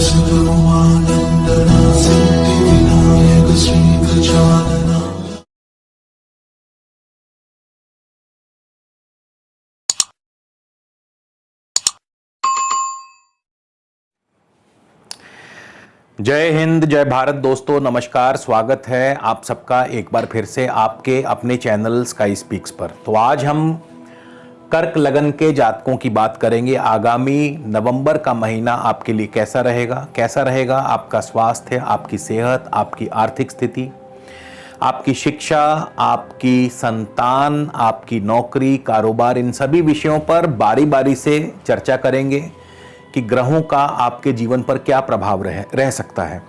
सद्गुरुमानन्दना सिद्धिविनायक श्रीगजानना। जय हिंद, जय भारत। दोस्तों नमस्कार, स्वागत है आप सबका एक बार फिर से आपके अपने चैनल स्काई स्पीक्स पर। तो आज हम कर्क लगन के जातकों की बात करेंगे। आगामी नवंबर का महीना आपके लिए कैसा रहेगा आपका स्वास्थ्य, आपकी सेहत, आपकी आर्थिक स्थिति, आपकी शिक्षा, आपकी संतान, आपकी नौकरी, कारोबार, इन सभी विषयों पर बारी बारी से चर्चा करेंगे कि ग्रहों का आपके जीवन पर क्या प्रभाव रह सकता है।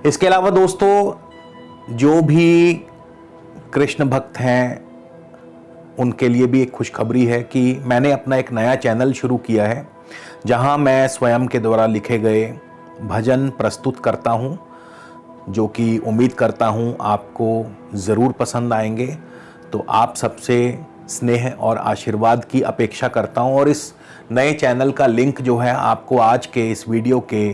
इसके अलावा दोस्तों जो भी कृष्ण भक्त हैं उनके लिए भी एक खुशखबरी है कि मैंने अपना एक नया चैनल शुरू किया है जहां मैं स्वयं के द्वारा लिखे गए भजन प्रस्तुत करता हूं, जो कि उम्मीद करता हूं आपको ज़रूर पसंद आएंगे। तो आप सबसे स्नेह और आशीर्वाद की अपेक्षा करता हूं और इस नए चैनल का लिंक जो है आपको आज के इस वीडियो के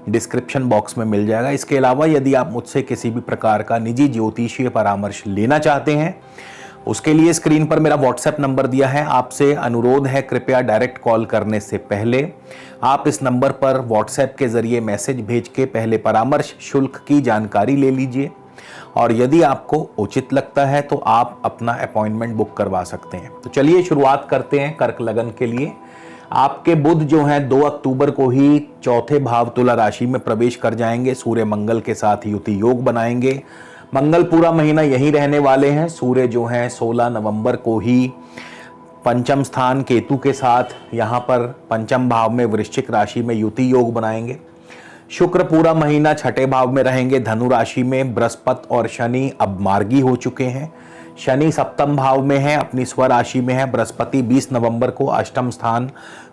डिस्क्रिप्शन बॉक्स में मिल जाएगा। इसके अलावा यदि आप मुझसे किसी भी प्रकार का निजी ज्योतिषीय परामर्श लेना चाहते हैं, उसके लिए स्क्रीन पर मेरा व्हाट्सएप नंबर दिया है। आपसे अनुरोध है, कृपया डायरेक्ट कॉल करने से पहले आप इस नंबर पर व्हाट्सएप के ज़रिए मैसेज भेज के पहले परामर्श शुल्क की जानकारी ले लीजिए और यदि आपको उचित लगता है तो आप अपना अपॉइंटमेंट बुक करवा सकते हैं। तो चलिए शुरुआत करते हैं कर्क लगन के लिए। आपके बुध जो हैं 2 अक्टूबर को ही चौथे भाव तुला राशि में प्रवेश कर जाएंगे। सूर्य मंगल के साथ युति योग बनाएंगे। मंगल पूरा महीना यहीं रहने वाले हैं। सूर्य जो हैं 16 नवंबर को ही पंचम स्थान केतु के साथ यहाँ पर पंचम भाव में वृश्चिक राशि में युति योग बनाएंगे। शुक्र पूरा महीना छठे भाव में रहेंगे धनु राशि में। बृहस्पति और शनि अब मार्गी हो चुके हैं। शनि सप्तम भाव में है, अपनी स्वराशि में है। बृहस्पति 20 नवंबर को अष्टम स्थान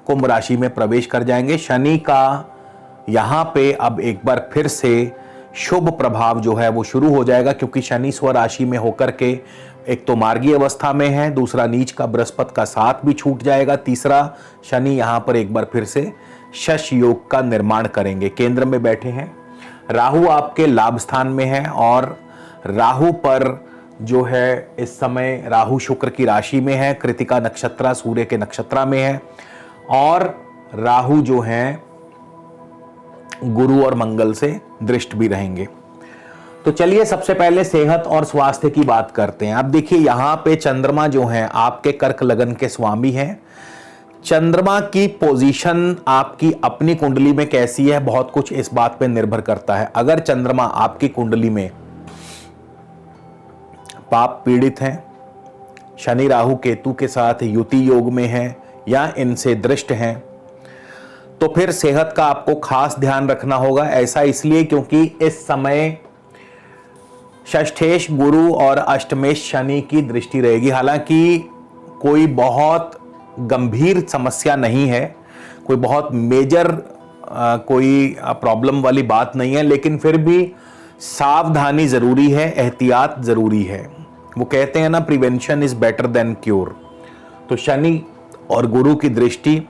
कुंभ राशि में प्रवेश कर जाएंगे। शनि का यहाँ पे अब एक बार फिर से शुभ प्रभाव जो है वो शुरू हो जाएगा, क्योंकि शनि स्वराशि में होकर के एक तो मार्गी अवस्था में है, दूसरा नीच का बृहस्पति का साथ भी छूट जाएगा, तीसरा शनि यहाँ पर एक बार फिर से शश योग का निर्माण करेंगे। केंद्र में बैठे हैं। राहु आपके लाभ स्थान में है और राहु पर जो है इस समय राहु शुक्र की राशि में है। कृतिका नक्षत्र सूर्य के नक्षत्र में है और राहु जो है गुरु और मंगल से दृष्ट भी रहेंगे। तो चलिए सबसे पहले सेहत और स्वास्थ्य की बात करते हैं। अब देखिए यहाँ पे चंद्रमा जो है आपके कर्क लगन के स्वामी हैं। चंद्रमा की पोजीशन आपकी अपनी कुंडली में कैसी है, बहुत कुछ इस बात पे निर्भर करता है। अगर चंद्रमा आपकी कुंडली में पाप पीड़ित हैं, शनि राहु केतु के साथ युति योग में है या इनसे दृष्ट हैं, तो फिर सेहत का आपको खास ध्यान रखना होगा। ऐसा इसलिए क्योंकि इस समय षष्ठेश गुरु और अष्टमेश शनि की दृष्टि रहेगी। हालांकि कोई बहुत गंभीर समस्या नहीं है, कोई बहुत मेजर कोई प्रॉब्लम वाली बात नहीं है, लेकिन फिर भी सावधानी जरूरी है, एहतियात जरूरी है। वो कहते हैं ना, prevention is better than cure. तो शनि और गुरु की दृष्टि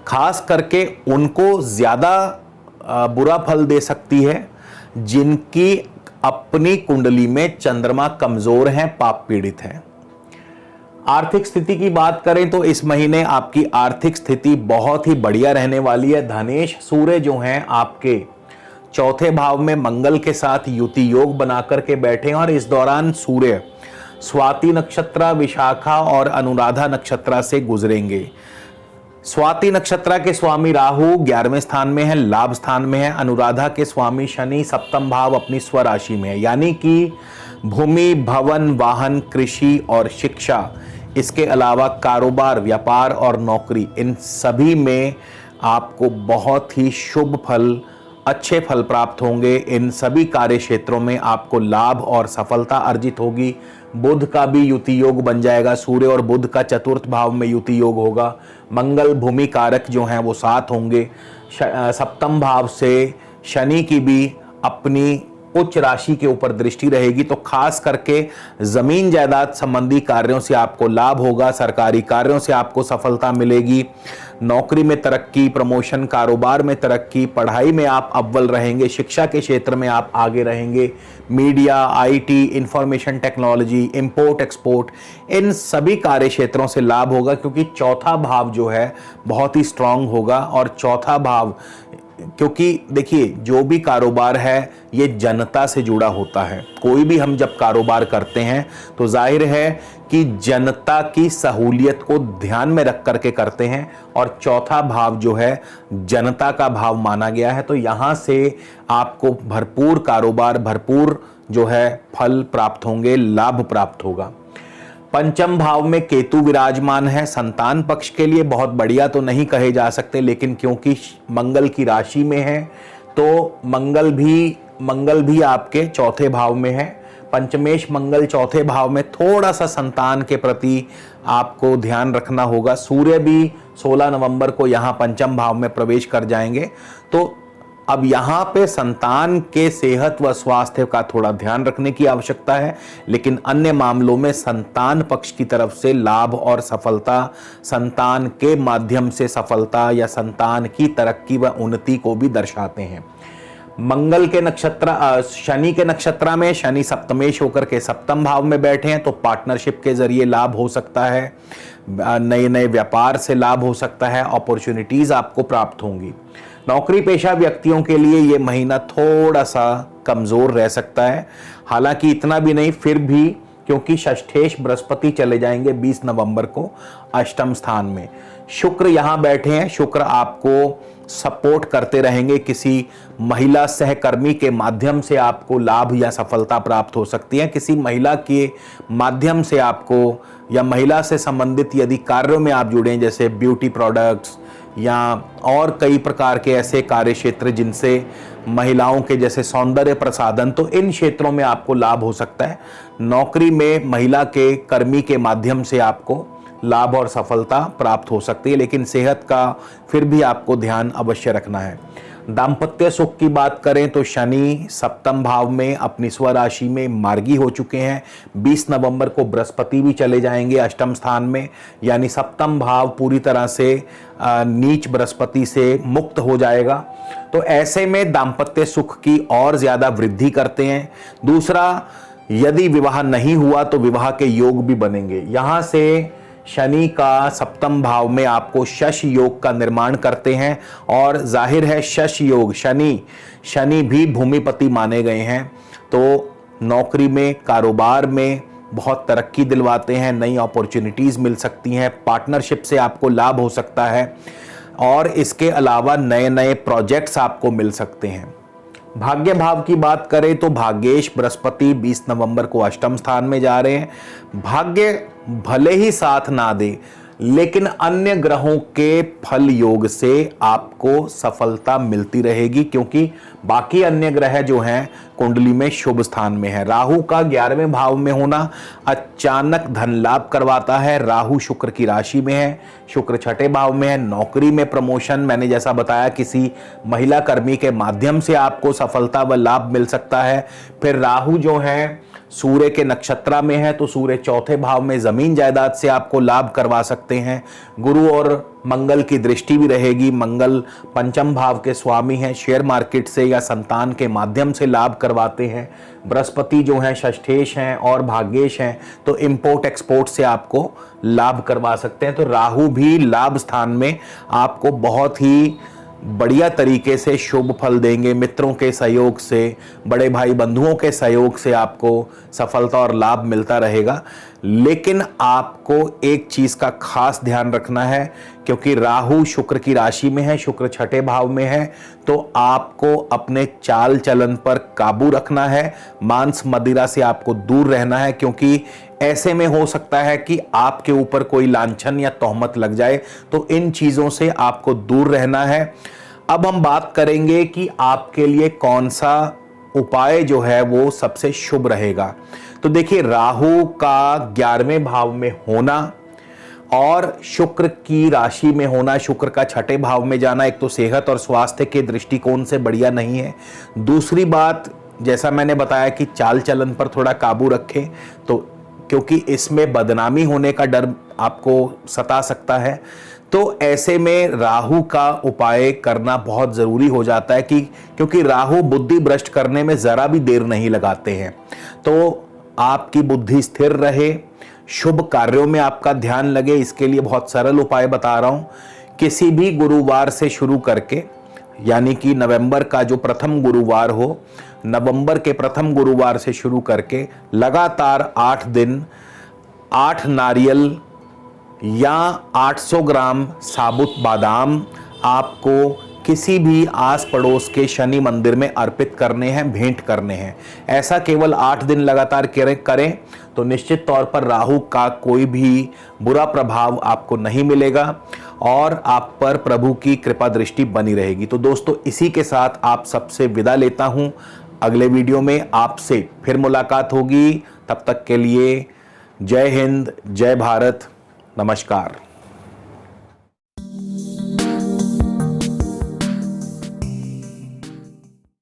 खास करके उनको ज्यादा बुरा फल दे सकती है जिनकी अपनी कुंडली में चंद्रमा कमजोर हैं, पाप पीड़ित हैं। आर्थिक स्थिति की बात करें तो इस महीने आपकी आर्थिक स्थिति बहुत ही बढ़िया रहने वाली है। धनेश सूर्य जो हैं आपके चौथे भाव में मंगल के साथ युति योग बनाकर के बैठे हैं और इस दौरान सूर्य स्वाति नक्षत्र, विशाखा और अनुराधा नक्षत्र से गुजरेंगे। स्वाति नक्षत्र के स्वामी राहु 11वें स्थान में है, लाभ स्थान में है। अनुराधा के स्वामी शनि सप्तम भाव अपनी स्वराशि में है, यानी कि भूमि, भवन, वाहन, कृषि और शिक्षा, इसके अलावा कारोबार, व्यापार और नौकरी, इन सभी में आपको बहुत ही शुभ फल, अच्छे फल प्राप्त होंगे। इन सभी कार्य क्षेत्रों में आपको लाभ और सफलता अर्जित होगी। बुध का भी युति योग बन जाएगा। सूर्य और बुध का चतुर्थ भाव में युति योग होगा। मंगल भूमि कारक जो हैं वो साथ होंगे। सप्तम भाव से शनि की भी अपनी उच्च राशि के ऊपर दृष्टि रहेगी, तो खास करके जमीन जायदाद संबंधी कार्यों से आपको लाभ होगा, सरकारी कार्यों से आपको सफलता मिलेगी, नौकरी में तरक्की, प्रमोशन, कारोबार में तरक्की, पढ़ाई में आप अव्वल रहेंगे, शिक्षा के क्षेत्र में आप आगे रहेंगे, media, IT, information technology, import export, इन सभी कार्य क्षेत्रों से लाभ होगा, क्योंकि चौथा भाव जो है बहुत ही स्ट्रांग होगा। और चौथा भाव, क्योंकि देखिए जो भी कारोबार है ये जनता से जुड़ा होता है, कोई भी हम जब कारोबार करते हैं तो जाहिर है कि जनता की सहूलियत को ध्यान में रख करके करते हैं, और चौथा भाव जो है जनता का भाव माना गया है, तो यहाँ से आपको भरपूर कारोबार, भरपूर जो है फल प्राप्त होंगे, लाभ प्राप्त होगा। पंचम भाव में केतु विराजमान है, संतान पक्ष के लिए बहुत बढ़िया तो नहीं कहे जा सकते, लेकिन क्योंकि मंगल की राशि में है तो मंगल भी आपके चौथे भाव में है। पंचमेश मंगल चौथे भाव में, थोड़ा सा संतान के प्रति आपको ध्यान रखना होगा। सूर्य भी 16 नवंबर को यहाँ पंचम भाव में प्रवेश कर जाएंगे, तो अब यहाँ पे संतान के सेहत व स्वास्थ्य का थोड़ा ध्यान रखने की आवश्यकता है, लेकिन अन्य मामलों में संतान पक्ष की तरफ से लाभ और सफलता, संतान के माध्यम से सफलता या संतान की तरक्की व उन्नति को भी दर्शाते हैं। मंगल के नक्षत्र, शनि के नक्षत्र में शनि सप्तमेश होकर के सप्तम भाव में बैठे हैं, तो पार्टनरशिप के जरिए लाभ हो सकता है, नए नए व्यापार से लाभ हो सकता है, अपॉर्चुनिटीज आपको प्राप्त होंगी। नौकरी पेशा व्यक्तियों के लिए ये महीना थोड़ा सा कमजोर रह सकता है, हालांकि इतना भी नहीं, फिर भी, क्योंकि षष्ठेश बृहस्पति चले जाएंगे 20 नवंबर को अष्टम स्थान में। शुक्र यहाँ बैठे हैं, शुक्र आपको सपोर्ट करते रहेंगे, किसी महिला सहकर्मी के माध्यम से आपको लाभ या सफलता प्राप्त हो सकती है, किसी महिला के माध्यम से आपको, या महिला से संबंधित यदि कार्यों में आप जुड़े, जैसे ब्यूटी प्रोडक्ट्स या और कई प्रकार के ऐसे कार्य क्षेत्र जिनसे महिलाओं के, जैसे सौंदर्य प्रसाधन, तो इन क्षेत्रों में आपको लाभ हो सकता है। नौकरी में महिला के कर्मी के माध्यम से आपको लाभ और सफलता प्राप्त हो सकती है, लेकिन सेहत का फिर भी आपको ध्यान अवश्य रखना है। दाम्पत्य सुख की बात करें तो शनि सप्तम भाव में अपनी स्वराशि में मार्गी हो चुके हैं, 20 नवंबर को बृहस्पति भी चले जाएंगे अष्टम स्थान में, यानी सप्तम भाव पूरी तरह से नीच बृहस्पति से मुक्त हो जाएगा, तो ऐसे में दाम्पत्य सुख की और ज्यादा वृद्धि करते हैं। दूसरा, यदि विवाह नहीं हुआ तो विवाह के योग भी बनेंगे। यहां से शनि का सप्तम भाव में आपको शश योग का निर्माण करते हैं, और जाहिर है शश योग, शनि भी भूमिपति माने गए हैं, तो नौकरी में, कारोबार में बहुत तरक्की दिलवाते हैं, नई अपॉर्चुनिटीज मिल सकती हैं, पार्टनरशिप से आपको लाभ हो सकता है, और इसके अलावा नए नए प्रोजेक्ट्स आपको मिल सकते हैं। भाग्य भाव की बात करें तो भाग्येश बृहस्पति 20 नवंबर को अष्टम स्थान में जा रहे हैं। भाग्य भले ही साथ ना दे, लेकिन अन्य ग्रहों के फल योग से आपको सफलता मिलती रहेगी, क्योंकि बाकी अन्य ग्रह जो हैं कुंडली में शुभ स्थान में है। राहु का 11वें भाव में होना अचानक धन लाभ करवाता है। राहु शुक्र की राशि में है, शुक्र छठे भाव में है। नौकरी में प्रमोशन, मैंने जैसा बताया, किसी महिला कर्मी के माध्यम से आपको सफलता व लाभ मिल सकता है। फिर राहु जो है सूर्य के नक्षत्र में है, तो सूर्य चौथे भाव में जमीन जायदाद से आपको लाभ करवा सकते हैं। गुरु और मंगल की दृष्टि भी रहेगी, मंगल पंचम भाव के स्वामी हैं, शेयर मार्केट से या संतान के माध्यम से लाभ करवाते हैं। बृहस्पति जो हैं षष्ठेश हैं और भाग्येश हैं, तो इंपोर्ट एक्सपोर्ट से आपको लाभ करवा सकते हैं। तो राहु भी लाभ स्थान में आपको बहुत ही बढ़िया तरीके से शुभ फल देंगे। मित्रों के सहयोग से, बड़े भाई बंधुओं के सहयोग से आपको सफलता और लाभ मिलता रहेगा। लेकिन आपको एक चीज का खास ध्यान रखना है, क्योंकि राहु शुक्र की राशि में है, शुक्र छठे भाव में है, तो आपको अपने चाल चलन पर काबू रखना है। मांस मदिरा से आपको दूर रहना है, क्योंकि ऐसे में हो सकता है कि आपके ऊपर कोई लांछन या तोहमत लग जाए, तो इन चीजों से आपको दूर रहना है। अब हम बात करेंगे कि आपके लिए कौन सा उपाय जो है वो सबसे शुभ रहेगा। तो देखिए, राहु का 11वें भाव में होना और शुक्र की राशि में होना, शुक्र का छठे भाव में जाना, एक तो सेहत और स्वास्थ्य के दृष्टिकोण से बढ़िया नहीं है। दूसरी बात, जैसा मैंने बताया कि चाल चलन पर थोड़ा काबू रखें, तो क्योंकि इसमें बदनामी होने का डर आपको सता सकता है। तो ऐसे में राहु का उपाय करना बहुत ज़रूरी हो जाता है क्योंकि राहु बुद्धि भ्रष्ट करने में ज़रा भी देर नहीं लगाते हैं। तो आपकी बुद्धि स्थिर रहे, शुभ कार्यों में आपका ध्यान लगे, इसके लिए बहुत सरल उपाय बता रहा हूँ। किसी भी गुरुवार से शुरू करके, यानी कि नवंबर का जो प्रथम गुरुवार हो, नवंबर के प्रथम गुरुवार से शुरू करके लगातार 8 दिन 8 नारियल या 800 ग्राम साबुत बादाम आपको किसी भी आस पड़ोस के शनि मंदिर में अर्पित करने हैं, भेंट करने हैं। ऐसा केवल 8 दिन लगातार करें तो निश्चित तौर पर राहु का कोई भी बुरा प्रभाव आपको नहीं मिलेगा और आप पर प्रभु की कृपा दृष्टि बनी रहेगी। तो दोस्तों, इसी के साथ आप सबसे विदा लेता हूं। अगले वीडियो में आपसे फिर मुलाकात होगी। तब तक के लिए जय हिंद, जय भारत, नमस्कार।